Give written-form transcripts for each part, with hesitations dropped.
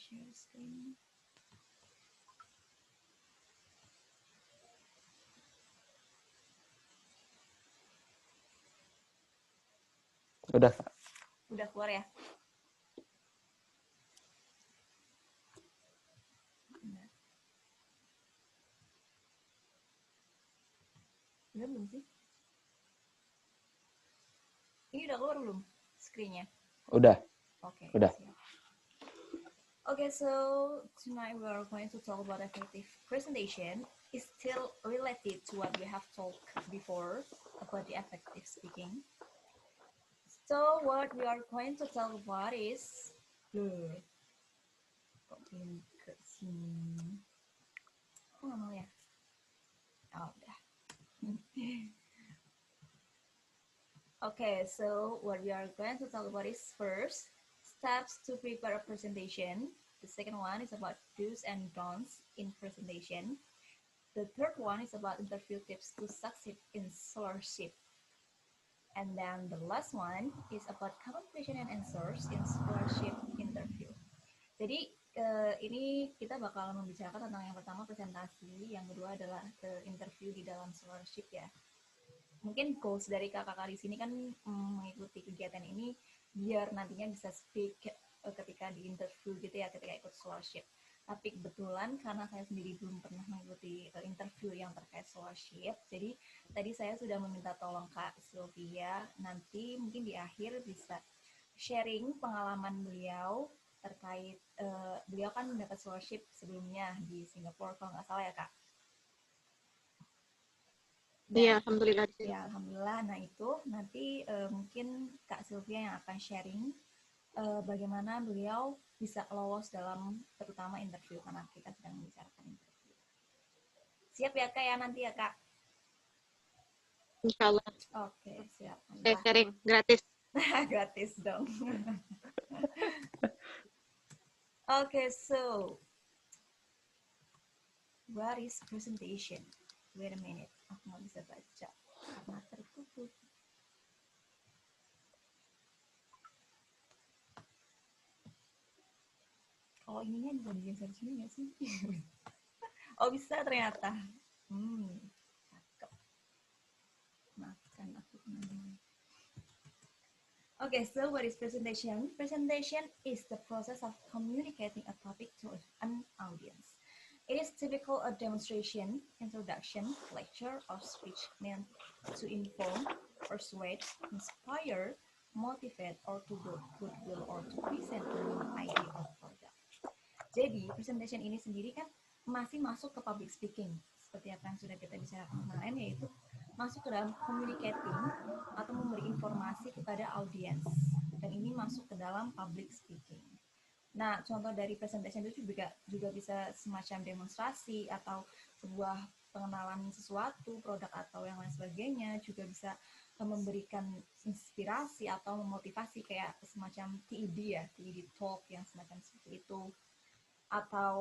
share screen. Udah, Kak. Udah keluar ya? Udah belum sih? Ini udah keluar belum screen-nya? Udah. Oke, Udah. siap. Okay, so tonight we are going to talk about effective presentation. It's still related to what we have talked before about the effective speaking. So what we are going to talk about is kok belum ke sini? Kok nggak mau ya? Oh, udah. Okay, so what we are going to talk about is first, steps to prepare a presentation. The second one is about do's and don'ts in presentation. The third one is about interview tips to succeed in scholarship. And then the last one is about common question and answers in scholarship interview. Jadi ini kita bakal membicarakan tentang yang pertama presentasi, yang kedua adalah interview di dalam scholarship ya. Mungkin goals dari kakak-kakak di sini kan mengikuti kegiatan ini biar nantinya bisa speak ketika di interview gitu ya, ketika ikut scholarship. Tapi kebetulan karena saya sendiri belum pernah mengikuti interview yang terkait scholarship, jadi tadi saya sudah meminta tolong Kak Sylvia, nanti mungkin di akhir bisa sharing pengalaman beliau terkait, beliau kan mendapat scholarship sebelumnya di Singapura kalau nggak salah ya Kak. Iya, alhamdulillah. Ya, alhamdulillah. Nah itu nanti mungkin Kak Sylvia yang akan sharing bagaimana beliau bisa lolos dalam terutama interview karena kita sedang membicarakan interview. Siap ya Kak ya nanti ya Kak? Insya Allah. Oke, siap. Saya sharing gratis. Gratis dong. Okay, so what is presentation? Wait a minute, aku nggak bisa baca karena tertutup. Oh, ininya bisa digeser sini nggak sih? Oh, bisa ternyata. Cakep. Maafkan aku. Okay, so what is presentation? Presentation is the process of communicating a topic to an audience. It is typical a demonstration, introduction, lecture, or speech meant to inform, persuade, inspire, motivate, or to build goodwill or to present a new idea or product. Jadi, presentation ini sendiri kan masih masuk ke public speaking. Seperti apa yang sudah kita bicarakan kemarin, yaitu masuk ke dalam communicating atau memberi informasi kepada audiens. Dan ini masuk ke dalam public speaking. Nah, contoh dari presentation itu juga bisa semacam demonstrasi atau sebuah pengenalan sesuatu, produk atau yang lain sebagainya, juga bisa memberikan inspirasi atau memotivasi kayak semacam TED ya, TED Talk yang semacam seperti itu. Atau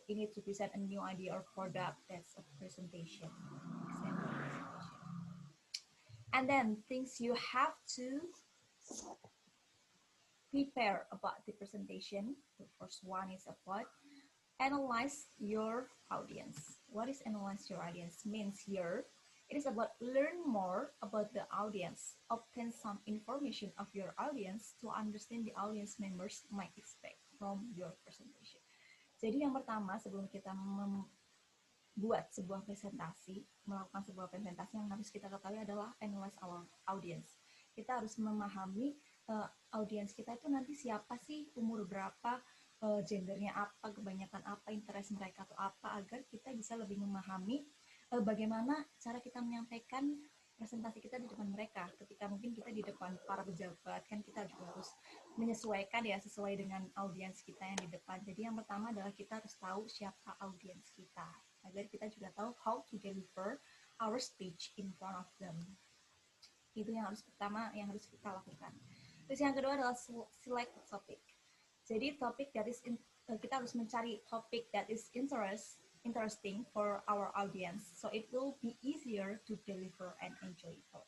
ini to present a new idea or product, that's a presentation. And then things you have to prepare about the presentation. The first one is about analyze your audience. What is analyze your audience means here? It is about learn more about the audience, obtain some information of your audience to understand the audience members might expect from your presentation. Jadi yang pertama sebelum kita membuat sebuah presentasi, melakukan sebuah presentasi yang harus kita ketahui adalah analyze our audience. Kita harus memahami audiens kita itu nanti siapa sih, umur berapa, gendernya apa, kebanyakan apa, interest mereka atau apa, agar kita bisa lebih memahami bagaimana cara kita menyampaikan presentasi kita di depan mereka. Ketika mungkin kita di depan para pejabat, kan kita juga harus menyesuaikan ya sesuai dengan audiens kita yang di depan. Jadi yang pertama adalah kita harus tahu siapa audiens kita, agar kita juga tahu how to deliver our speech in front of them. Itu yang harus pertama yang harus kita lakukan. Terus yang kedua adalah select topic. Jadi topik that is kita harus mencari topik that is interesting for our audience, so it will be easier to deliver and enjoyable.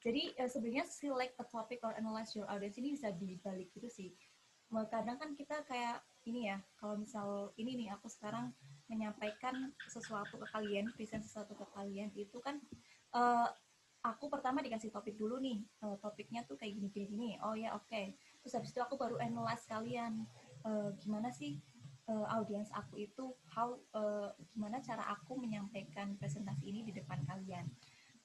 Jadi sebenarnya select a topic or analyze your audience ini bisa dibalik gitu sih. kadang kan kita kayak ini ya, kalau misal ini nih aku sekarang menyampaikan sesuatu ke kalian, present sesuatu ke kalian itu kan uh, aku pertama dikasih topik dulu nih, topiknya tuh kayak gini, oh ya oke. Terus habis itu aku baru analyze kalian, gimana sih audiens aku itu, gimana cara aku menyampaikan presentasi ini di depan kalian.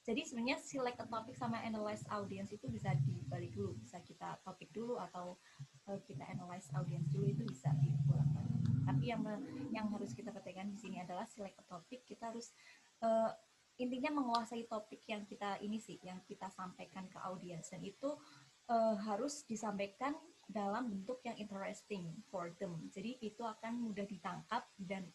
Jadi sebenarnya select a topic sama analyze audience itu bisa dibalik dulu, bisa kita topik dulu atau kita analyze audience dulu, itu bisa diulang-ulang. Tapi yang harus kita perhatikan di sini adalah select a topic, kita harus uh, intinya menguasai topik yang kita ini sih, yang kita sampaikan ke audience, dan itu harus disampaikan dalam bentuk yang interesting for them. Jadi itu akan mudah ditangkap dan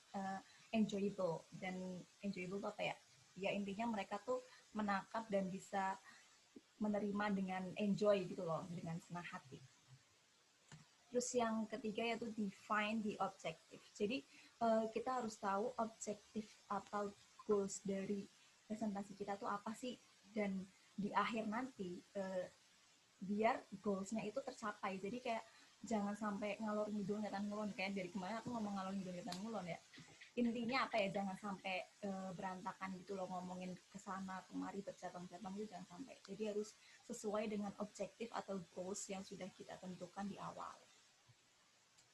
enjoyable. Dan enjoyable itu apa ya? Ya intinya mereka tuh menangkap dan bisa menerima dengan enjoy gitu loh, dengan senang hati. Terus yang ketiga yaitu define the objective. Jadi kita harus tahu objektif atau goals dari presentasi kita tuh apa sih, dan di akhir nanti biar goalsnya itu tercapai. Jadi kayak jangan sampai ngalor ngidul ngetan ngulon, kayak dari kemarin aku ngomong ngalor ngidul ngetan ngulon ya. Intinya apa ya, jangan sampai berantakan gitu loh, ngomongin kesana kemari bercabang-cabang itu jangan sampai. Jadi harus sesuai dengan objektif atau goals yang sudah kita tentukan di awal.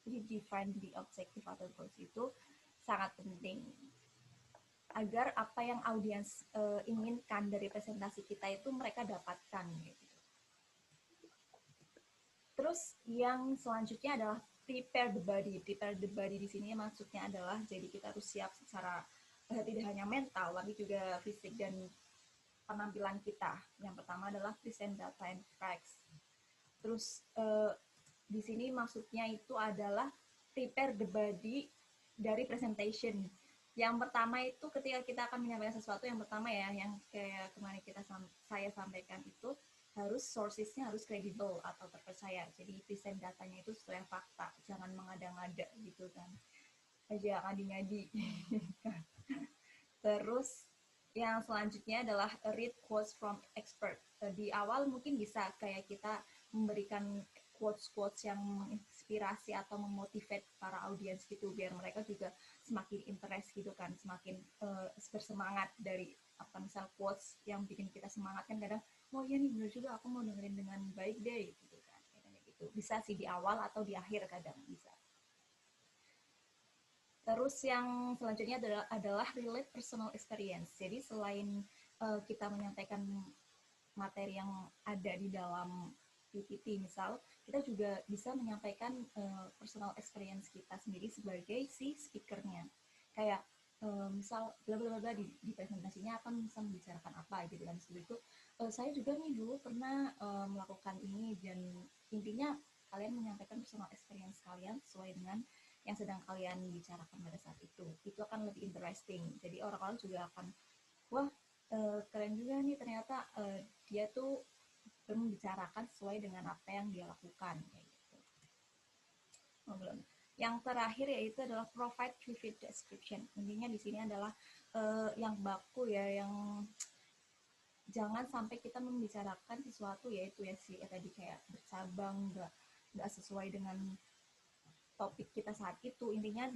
Jadi define the objective atau goals itu sangat penting agar apa yang audiens inginkan dari presentasi kita itu mereka dapatkan gitu. Terus yang selanjutnya adalah prepare the body. Prepare the body di sini maksudnya adalah jadi kita harus siap secara tidak hanya mental tapi juga fisik dan penampilan kita. Yang pertama adalah present data and facts. Terus di sini maksudnya itu adalah prepare the body dari presentation. Yang pertama itu ketika kita akan menyampaikan sesuatu, yang pertama ya, yang kayak kemarin saya sampaikan itu harus sourcesnya harus kredibel atau terpercaya. Jadi present datanya itu sesuai fakta, jangan mengada-ngada gitu kan. Aja ngadi-ngadi. Terus yang selanjutnya adalah read quotes from expert. Di awal mungkin bisa kayak kita memberikan quotes-quotes yang menginspirasi atau memotivate para audiens gitu, biar mereka juga semakin interest gitu kan, semakin bersemangat dari apa misal quotes yang bikin kita semangat kan kadang, oh iya nih bener juga, aku mau dengerin dengan baik deh gitu kan, kayak gitu. Bisa sih di awal atau di akhir kadang bisa. Terus yang selanjutnya adalah relate personal experience. Jadi selain kita menyampaikan materi yang ada di dalam PPT misal, kita juga bisa menyampaikan personal experience kita sendiri sebagai si speakernya. Kayak misal bla bla bla di presentasinya akan bisa membicarakan apa gitu kan. Seperti itu saya juga nih dulu pernah melakukan ini, dan intinya kalian menyampaikan personal experience kalian sesuai dengan yang sedang kalian bicarakan pada saat itu akan lebih interesting. Jadi orang-orang juga akan, wah keren juga nih ternyata dia tuh membicarakan sesuai dengan apa yang dia lakukan kayak gitu. Oh, belum. Yang terakhir yaitu adalah provide vivid description. Intinya di sini adalah yang baku ya, yang jangan sampai kita membicarakan sesuatu yaitu ya sih tadi kayak bercabang, nggak sesuai dengan topik kita saat itu. Intinya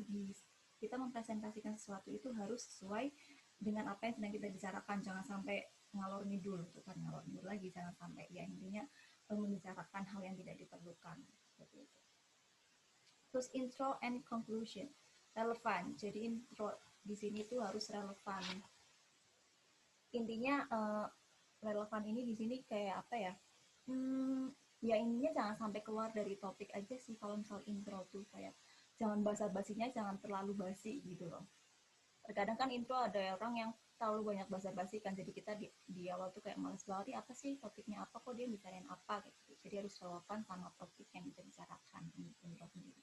kita mempresentasikan sesuatu itu harus sesuai dengan apa yang sedang kita bicarakan, jangan sampai ngalor ngidul, bukan ngalor ngidul lagi, jangan sampai ya intinya membicarakan hal yang tidak diperlukan seperti itu. Terus intro and conclusion, relevan. Jadi intro di sini tuh harus relevan. Intinya relevan ini di sini kayak apa ya? Ya intinya jangan sampai keluar dari topik aja sih. Kalau misal intro tuh kayak jangan basa-basinya jangan terlalu basi gitu loh. Terkadang kan intro ada orang yang terlalu banyak basa-basi kan, jadi kita di awal tuh kayak males banget, apa sih topiknya apa, kok dia bicarain apa gitu. Jadi harus relevan sama topik yang kita bicarakan intro sendiri.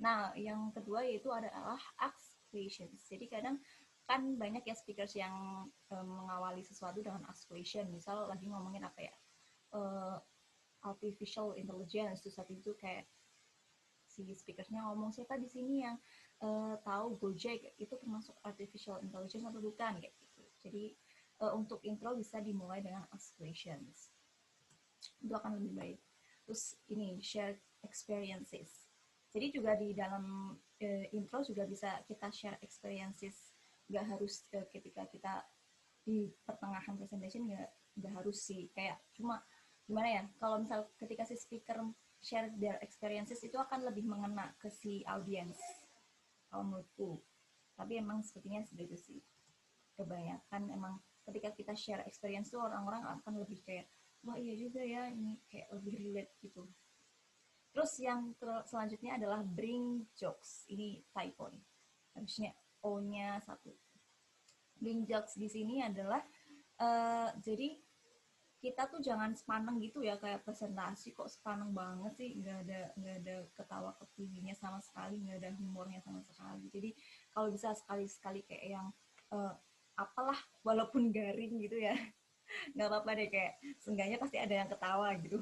Nah yang kedua yaitu adalah ask questions. Jadi kadang kan banyak ya speakers yang mengawali sesuatu dengan ask question. Misal lagi ngomongin apa ya, artificial intelligence, terus saat itu kayak si speakersnya ngomong, siapa di sini yang tahu Gojek itu termasuk artificial intelligence atau bukan kayak gitu. Jadi untuk intro bisa dimulai dengan ask questions, itu akan lebih baik. Terus ini share experiences. Jadi juga di dalam intro juga bisa kita share experiences. Nggak harus ketika kita di pertengahan presentation nggak harus sih, kayak cuma gimana ya, kalau misal ketika si speaker share their experiences itu akan lebih mengena ke si audience kalau menurutku. Tapi emang sepertinya seperti itu sih, kebanyakan emang ketika kita share experience tuh orang-orang akan lebih kayak wah iya juga ya, ini kayak lebih relate gitu. Terus yang selanjutnya adalah bring jokes. Ini typo nih, harusnya O-nya satu. Bring jokes di sini adalah jadi kita tuh jangan sepaneng gitu ya, kayak presentasi kok sepaneng banget sih, nggak ada ketawa ketiwinya sama sekali, nggak ada humornya sama sekali. Jadi kalau bisa sekali-sekali kayak yang apalah walaupun garing gitu ya, nggak apa-apa deh, kayak seenggaknya pasti ada yang ketawa gitu.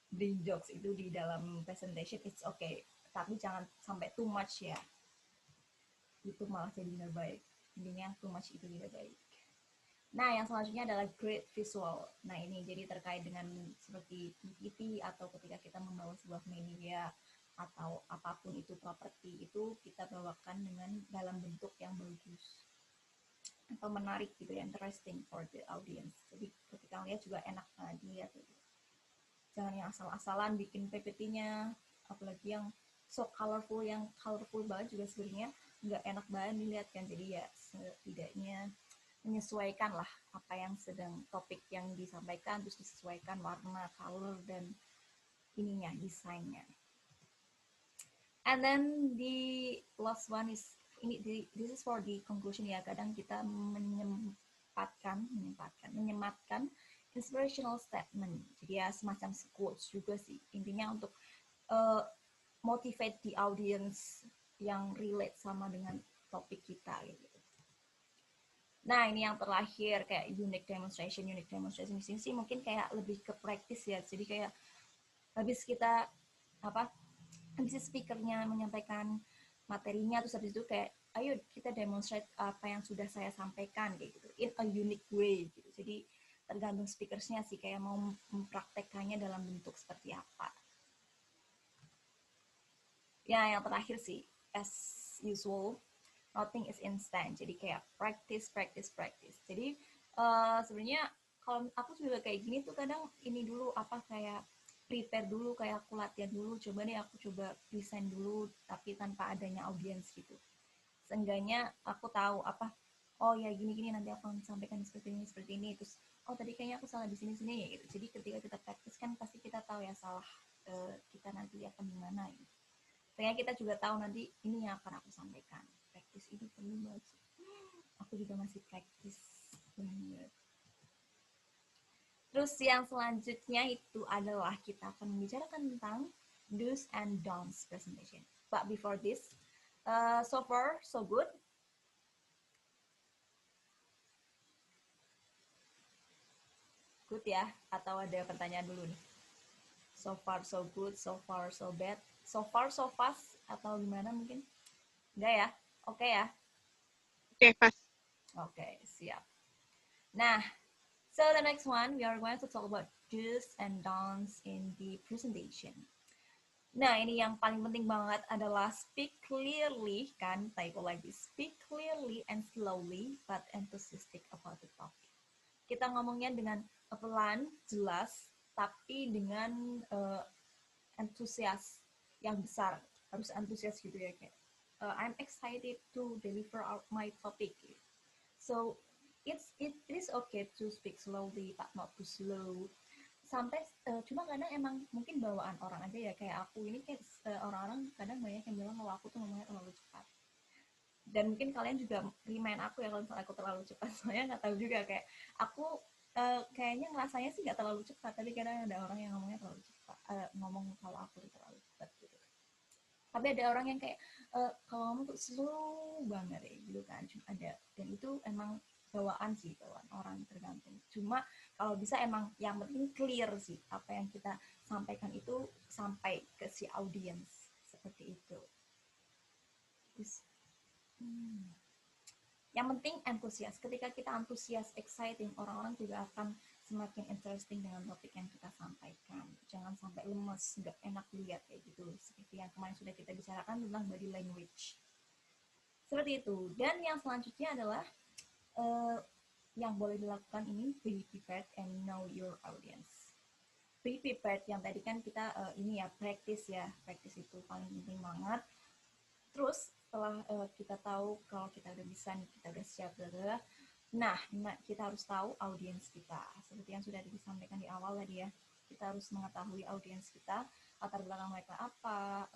Bring jokes itu di dalam presentation it's okay, tapi jangan sampai too much ya, itu malah jadi nggak baik. Intinya too much itu tidak baik. Nah, yang selanjutnya adalah great visual. Nah, ini jadi terkait dengan seperti PPT atau ketika kita membawa sebuah media atau apapun itu properti, itu kita bawakan dengan dalam bentuk yang bagus atau menarik gitu ya, interesting for the audience. Jadi ketika lihat juga enak dilihat gitu. Jangan yang asal-asalan bikin PPT-nya, apalagi yang so colorful, yang colorful banget juga sebenarnya nggak enak banget dilihat kan. Jadi ya setidaknya menyesuaikan lah apa yang sedang topik yang disampaikan, terus disesuaikan warna, color, dan ininya, desainnya. And then the last one is ini, this is for the conclusion ya. Kadang kita menyematkan inspirational statement. Jadi ya semacam quotes juga sih. Intinya untuk motivate the audience yang relate sama dengan topik kita gitu. Nah, ini yang terakhir kayak unique demonstration di sini sih mungkin kayak lebih ke praktis ya. Jadi kayak habis kita habis speakernya menyampaikan materinya, terus habis itu kayak ayo kita demonstrate apa yang sudah saya sampaikan kayak gitu in a unique way gitu. Jadi tergantung speakersnya sih kayak mau mempraktekannya dalam bentuk seperti apa. Ya, yang terakhir sih as usual, nothing is instant. Jadi kayak practice. Jadi sebenarnya kalau aku juga kayak gini tuh kadang ini dulu kayak prepare dulu, kayak aku latihan dulu, aku coba desain dulu tapi tanpa adanya audiens gitu. Seenggaknya aku tahu oh ya gini nanti aku akan sampaikan seperti ini, terus oh tadi kayaknya aku salah di sini ya gitu. Jadi ketika kita praktis kan pasti kita tahu ya salah kita nanti akan gimana gitu. Sehingga kita juga tahu nanti ini yang akan aku sampaikan. Praktis ini perlu banget. Aku juga masih praktis banget. Terus yang selanjutnya itu adalah kita akan membicarakan tentang do's and don'ts presentation. But before this, so far so good. Good ya? Atau ada pertanyaan dulu nih? So far so good, so far so bad, so far so fast, atau gimana mungkin? Enggak ya? Oke ya? Oke, pas. Oke, siap. Nah, so the next one, we are going to talk about do's and don'ts in the presentation. Nah, ini yang paling penting banget adalah speak clearly, kan? Typo lagi. Speak clearly and slowly, but enthusiastic about the topic. Kita ngomongnya dengan pelan, jelas, tapi dengan antusias yang besar. Harus antusias gitu ya, kayak I'm excited to deliver out my topic. So, it is okay to speak slowly, but not too slow. Sampai cuma kadang emang mungkin bawaan orang aja ya, kayak aku ini kayak orang-orang kadang banyak yang bilang kalau aku tuh ngomongnya terlalu cepat, dan mungkin kalian juga remind aku ya kalau misalnya aku terlalu cepat. Soalnya nggak tahu juga, kayak aku kayaknya ngerasanya sih nggak terlalu cepat, tapi kadang ada orang yang ngomongnya terlalu cepat, ngomong kalau aku tuh terlalu cepat gitu. Tapi ada orang yang kayak kalau ngomong tuh slow banget ya gitu kan, cuma ada, dan itu emang bawaan sih, bawaan orang, tergantung. Cuma kalau bisa emang yang penting clear sih apa yang kita sampaikan itu sampai ke si audiens, seperti itu. Terus, yang penting antusias. Ketika kita antusias, exciting, orang-orang juga akan semakin interesting dengan topik yang kita sampaikan. Jangan sampai lemes, nggak enak dilihat kayak gitu. Seperti yang kemarin sudah kita bicarakan tentang body language. Seperti itu. Dan yang selanjutnya adalah yang boleh dilakukan ini, be prepared and know your audience. Be prepared yang tadi kan kita ini ya practice itu paling penting banget. Terus setelah kita tahu kalau kita udah bisa nih, kita udah siap, nah kita harus tahu audiens kita. Seperti yang sudah disampaikan di awal tadi ya, kita harus mengetahui audiens kita, latar belakang mereka apa,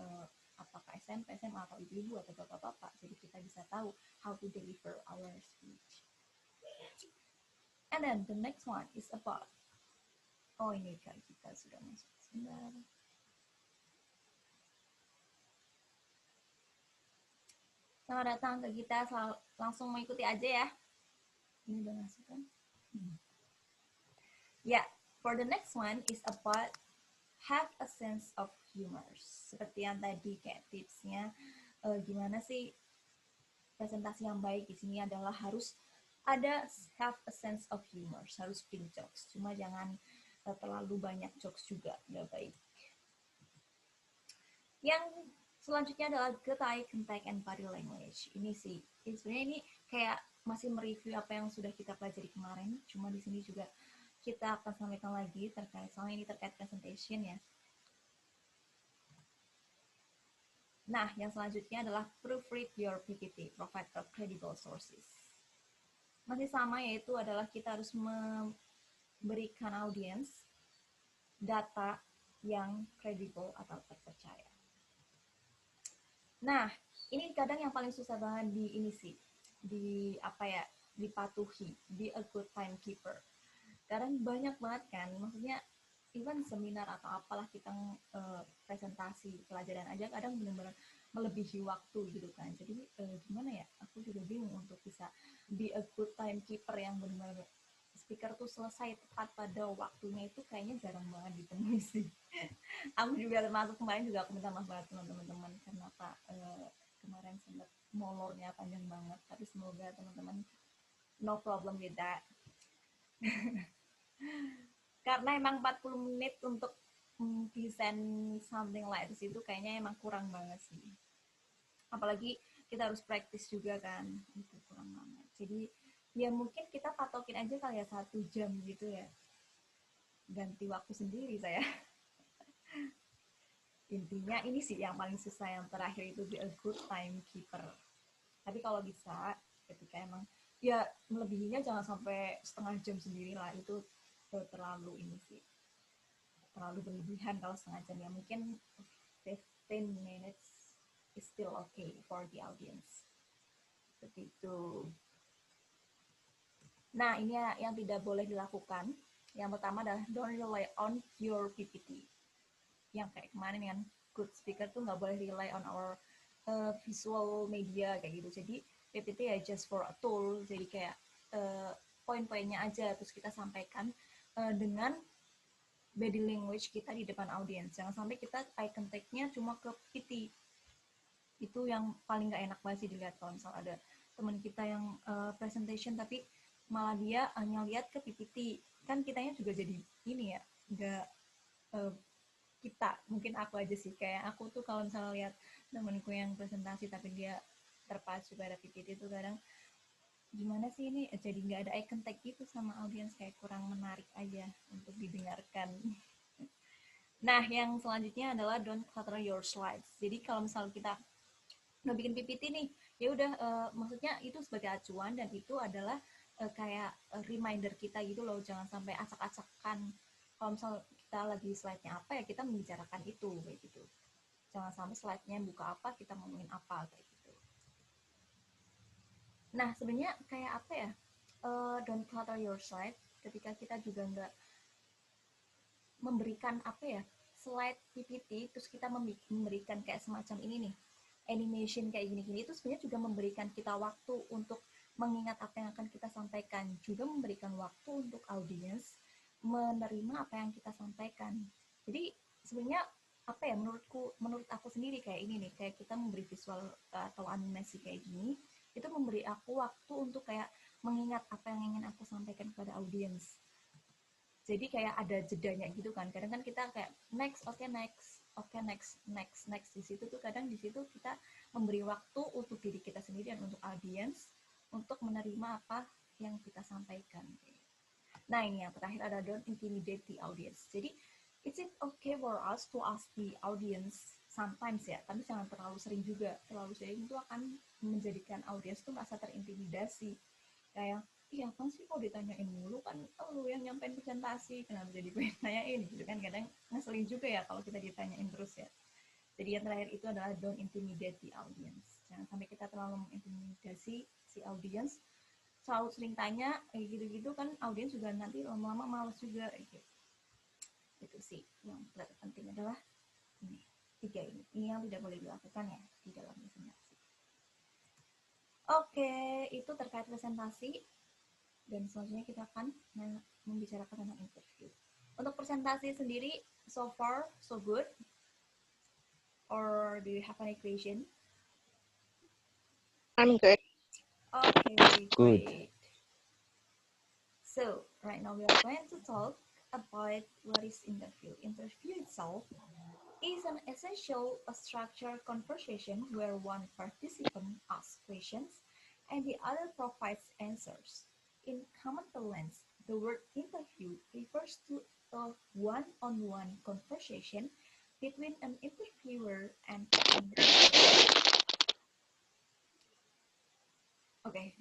apakah SMP, SMA, atau ibu-ibu, atau bapak-bapak. Jadi kita bisa tahu how to deliver our speech. And then the next one is about, oh ini Kak kita sudah masuk sebentar. Selamat datang ke kita, langsung mengikuti aja ya. Ini udah masuk kan? Ya, for the next one is about have a sense of humor. Seperti yang tadi kayak tipsnya, gimana sih presentasi yang baik di sini adalah harus ada have a sense of humor, harus bring jokes. Cuma jangan terlalu banyak jokes juga, nggak baik. Yang selanjutnya adalah good eye contact and body language. Ini sih, sebenarnya ini kayak masih mereview apa yang sudah kita pelajari kemarin. Cuma di sini juga kita akan sampaikan lagi terkait, soalnya ini terkait presentation ya. Nah, yang selanjutnya adalah proofread your PPT, provide a credible sources. Masih sama, yaitu adalah kita harus memberikan audiens data yang kredibel atau terpercaya. Nah, ini kadang yang paling susah banget di ini sih, dipatuhi, be a good timekeeper. Kadang banyak banget kan, maksudnya even seminar atau apalah kita presentasi pelajaran aja kadang benar-benar melebihi waktu gitu kan. Jadi gimana ya, aku juga bingung untuk bisa be a good timekeeper yang benar-benar speaker tuh selesai tepat pada waktunya, itu kayaknya jarang banget ditemui sih. Aku juga termasuk kemarin juga aku minta maaf banget teman-teman kenapa kemarin sempat molornya panjang banget, tapi semoga teman-teman no problem with that. Karena emang 40 menit untuk desain something like this itu kayaknya emang kurang banget sih. Apalagi kita harus practice juga kan, itu kurang banget. Jadi ya mungkin kita patokin aja kali ya 1 jam gitu ya, ganti waktu sendiri saya. Intinya ini sih yang paling susah, yang terakhir itu be a good timekeeper. Tapi kalau bisa ketika emang ya melebihinya jangan sampai setengah jam sendiri lah, itu terlalu ini sih, terlalu berlebihan kalau setengah jam. Ya mungkin 15 minutes is still okay for the audience. Seperti itu. Nah, ini yang tidak boleh dilakukan. Yang pertama adalah don't rely on your PPT. Yang kayak kemarin kan, good speaker tuh nggak boleh rely on our visual media kayak gitu. Jadi PPT ya just for a tool. Jadi kayak poin-poinnya aja terus kita sampaikan dengan body language kita di depan audiens. Jangan sampai kita eye contact-nya cuma ke PPT. Itu yang paling nggak enak banget sih dilihat kalau misal ada teman kita yang presentation tapi malah dia hanya lihat ke PPT. Kan kitanya juga jadi ini ya, nggak kita, mungkin aku aja sih, kayak aku tuh kalau misalnya lihat temenku yang presentasi tapi dia terpacu pada PPT itu kadang gimana sih ini, jadi nggak ada eye contact gitu sama audiens, kayak kurang menarik aja untuk didengarkan. Nah, yang selanjutnya adalah don't clutter your slides. Jadi kalau misalnya kita udah bikin PPT nih, ya udah maksudnya itu sebagai acuan dan itu adalah kayak reminder kita gitu loh, jangan sampai acak-acakan. Kalau misal kita lagi slide-nya apa ya kita membicarakan itu kayak gitu. Jangan sampai slide-nya buka apa kita ngomongin apa kayak gitu. Nah, sebenarnya kayak apa ya? Don't clutter your slide, ketika kita juga nggak memberikan apa ya, slide PPT terus kita memberikan kayak semacam ini nih, animation kayak gini-gini, itu sebenarnya juga memberikan kita waktu untuk mengingat apa yang akan kita sampaikan, juga memberikan waktu untuk audiens menerima apa yang kita sampaikan. Jadi sebenarnya apa ya, menurut aku sendiri kayak ini nih, kayak kita memberi visual atau animasi kayak gini, itu memberi aku waktu untuk kayak mengingat apa yang ingin aku sampaikan kepada audiens. Jadi kayak ada jedanya gitu kan. Kadang kan kita kayak next, oke next, oke next. Di situ tuh kadang di situ kita memberi waktu untuk diri kita sendiri dan untuk audiens untuk menerima apa yang kita sampaikan. Nah ini yang terakhir ada don't intimidate the audience. Jadi it's okay for us to ask the audience sometimes ya, tapi jangan terlalu sering juga. Terlalu sering itu akan menjadikan audiens tuh merasa terintimidasi. Kayak iya kan sih kok ditanyain mulu kan lu yang nyampein presentasi kenapa jadi gue tanyain gitu kan, kadang ngeselin juga ya kalau kita ditanyain terus ya. Jadi yang terakhir itu adalah don't intimidate the audience, jangan sampai kita terlalu mengintimidasi si audience, selalu sering tanya gitu-gitu kan audiens juga nanti lama-lama males juga gitu. Itu sih yang terpenting adalah ini tiga ini yang tidak boleh dilakukan ya di dalam presentasi. Oke, itu terkait presentasi. Dan selanjutnya kita akan membicarakan tentang interview. Untuk presentasi sendiri, so far so good? Or do you have any question? I'm good. Okay, Good. great. So, right now we are going to talk about what is interview. Interview itself is an essential structured conversation where one participant asks questions and the other provides answers. In common parlance, the word interview refers to a one-on-one conversation between an interviewer and an interviewer. Okay.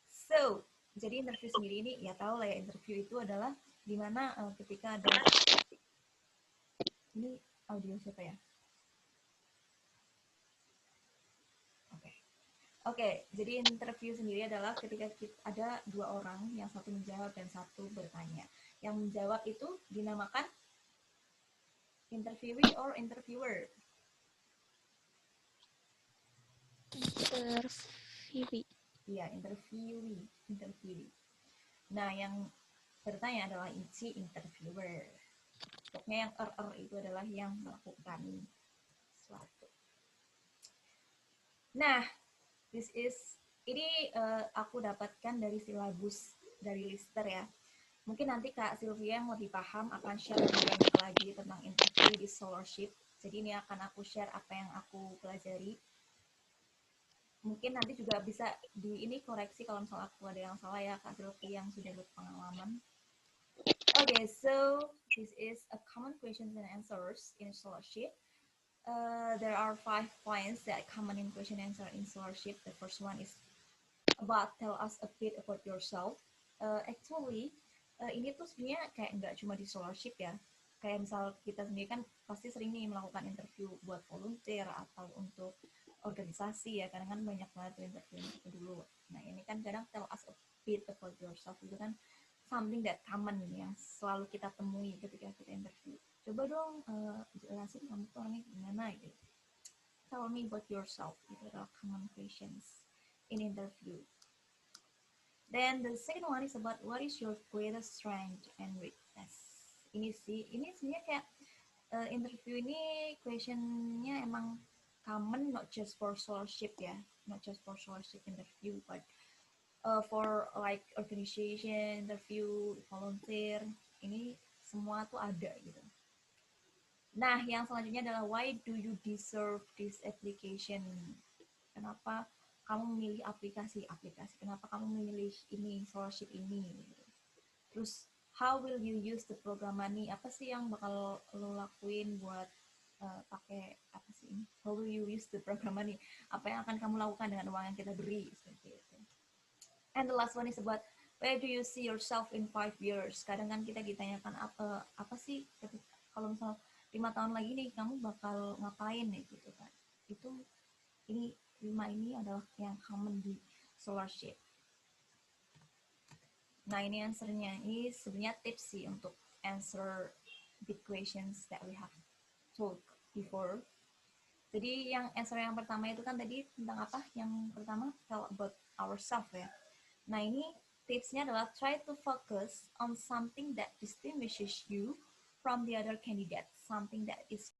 So, jadi interview sendiri ini ya tahu lah ya, interview itu adalah dimana ketika ada ini audio siapa ya? Oke, jadi interview sendiri adalah ketika ada dua orang, yang satu menjawab dan satu bertanya. Yang menjawab itu dinamakan interviewee or interviewer. Interview. Iya, interviewee. Nah, yang bertanya adalah si interviewer. Pokoknya yang itu adalah yang melakukan sesuatu. Nah, ini aku dapatkan dari silabus dari Lister ya. Mungkin nanti Kak Sylvia yang lebih paham akan share lebih banyak lagi tentang interview di scholarship. Jadi ini akan aku share apa yang aku pelajari. Mungkin nanti juga bisa ini koreksi kalau misalnya aku ada yang salah ya Kak Sylvia yang sudah berpengalaman. Okay, so this is a common questions and answers in scholarship. There are 5 points that common in question and answer in scholarship. The first one is about tell us a bit about yourself. Actually, ini tuh sebenarnya kayak nggak cuma di scholarship ya. Kayak misal kita sendiri kan pasti sering nih melakukan interview buat volunteer atau untuk organisasi ya. Kadang kan banyak banget interview dulu. Nah ini kan kadang tell us a bit about yourself itu kan something that common yang selalu kita temui ketika kita interview. Coba dong jelasin kamu tuh orangnya gimana gitu. Tell me about yourself. Itu adalah common questions in interview. Then the second one is about what is your greatest strength and weakness. Ini sebenarnya kayak interview ini questionnya emang common not just for scholarship ya, not just for scholarship interview, but for like organization interview, volunteer, ini semua tuh ada gitu. Nah, yang selanjutnya adalah why do you deserve this application? Kenapa kamu memilih aplikasi? Kenapa kamu memilih ini, scholarship ini? Terus, how will you use the program money? Apa sih yang bakal lo lakuin buat pakai apa sih ini? How will you use the program money? Apa yang akan kamu lakukan dengan uang yang kita beri? Seperti itu. And the last one is about where do you see yourself in 5 years? Kadang kan kita ditanyakan apa sih kalau misal 5 tahun lagi nih kamu bakal ngapain nih gitu kan. Itu ini 5 ini adalah yang common di scholarship. Nah ini answernya, ini sebenarnya tips sih untuk answer the questions that we have talked before. Jadi yang answer yang pertama itu kan tadi tentang apa? Yang pertama tell about ourselves ya. Nah ini tipsnya adalah try to focus on something that distinguishes you from the other candidates, something that is